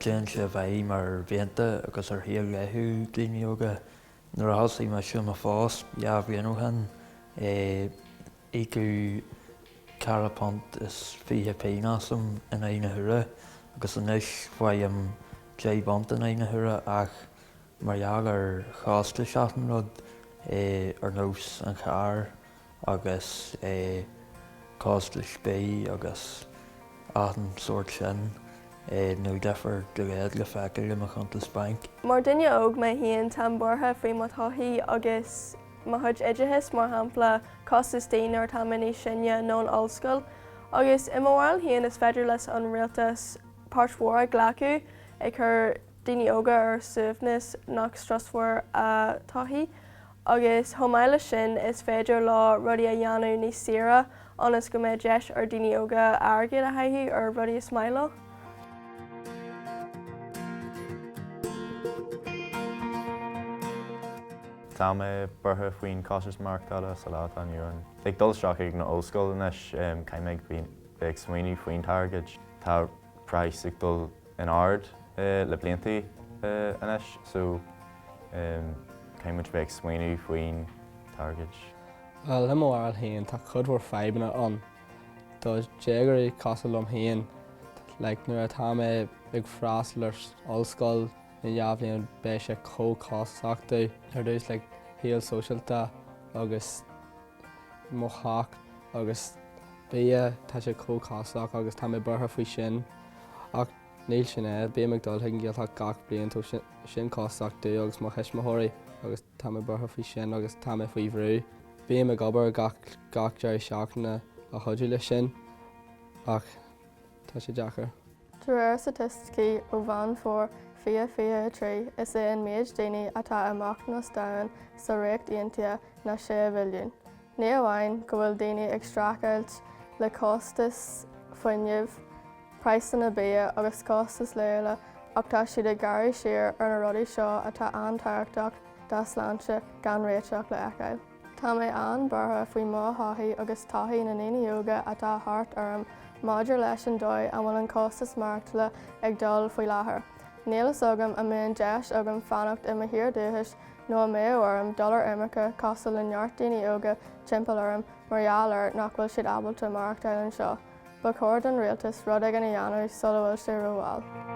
déan sé bheith mar mhianta agus ar thaobh lethú daoine óga nuair a thosaigh me siúm a fós bheabhríonn í go carapont is 20 péanasam in aine thura agus inis bhaim 10 bont in aine thura ach margheall ar chásta seaachtain rud ar nós an char agus cásta spé agus an sort sin nó deafar do réad le feiceáil le chuntas bank. Mar duine óg me híonn tam buartha faoi mo todhchaí agus má chuid oideachais mar shampla Costas Maireachta tá miní sinne nó an ollscoil. Agus I mhil híonn is féidir leis an rialtas páirtmhór ghlacu ag chur daoine óga ar suamhnas nach strasmhór a todhchaí. Agus thomáile sin is féidir lá rudaí a dhéanamh níos saoire anas go mbeidh deis ar daoine óga airgid a thaithí ar rudaí is maile. Tá mé burtha faoin Costas Maireachtála sa lá an Iúir. Ag dul seach ag na óscoil inis caiim ag beag smaoiní faoin airgid. Tá price ag dul in ard le bliantaí inis, so caiim muid beag smaoiní faoin airgid. Well, le mhil haon tá chudmhór feibhne an. Tá dhéagóirí Costas liom haon, nuair atá mé ag freastal ar ollscoil na Labhraíonn bé sé cócásaachta ar dús le gheall sóisialta agus mothach agus bí tá sé cócásaach agus tá mé burtha faoi sin ach níl sin bí ag dul ag gheall gach bliain tú sin cásaachta agus má heismothirí agus tá mé burtha faoi sin agus tá mé faoi bhrú. Bí ag obair gach deir seachna a chuidiú le sin ach tá sé deachar. Dúir statisticí ó bhain fór fia trí is é an méid daoine atá amach na stain sa réacht aontaithe na 6 mhilliún. Ní amháin go bhfuil daoine ag stracailt le costas foiinmh, prasanna bí agus costas léile ach tá siad ag gairí siar ar na rudaí seo atá an-táirteach dá sláinte gan réiteach le eiceáil. Tá mé an burtha faoi má todhchaí agus todhchaí na naoine óga atá thart orm maidir leis an dóid an bhfuil an Costas Maireachta ag dul faoi láthair. Nílas agam a mbeadh deis agam fannacht I mo thír dúchais nó a mé orm dullar imimecha costal le neart daoine óga timpeall orm margheall nach bhfuil siad ábalta Maireachtála seo. Ba chóir don rialtas rud ag an dhéanamh sula bhfuil sé rómháil.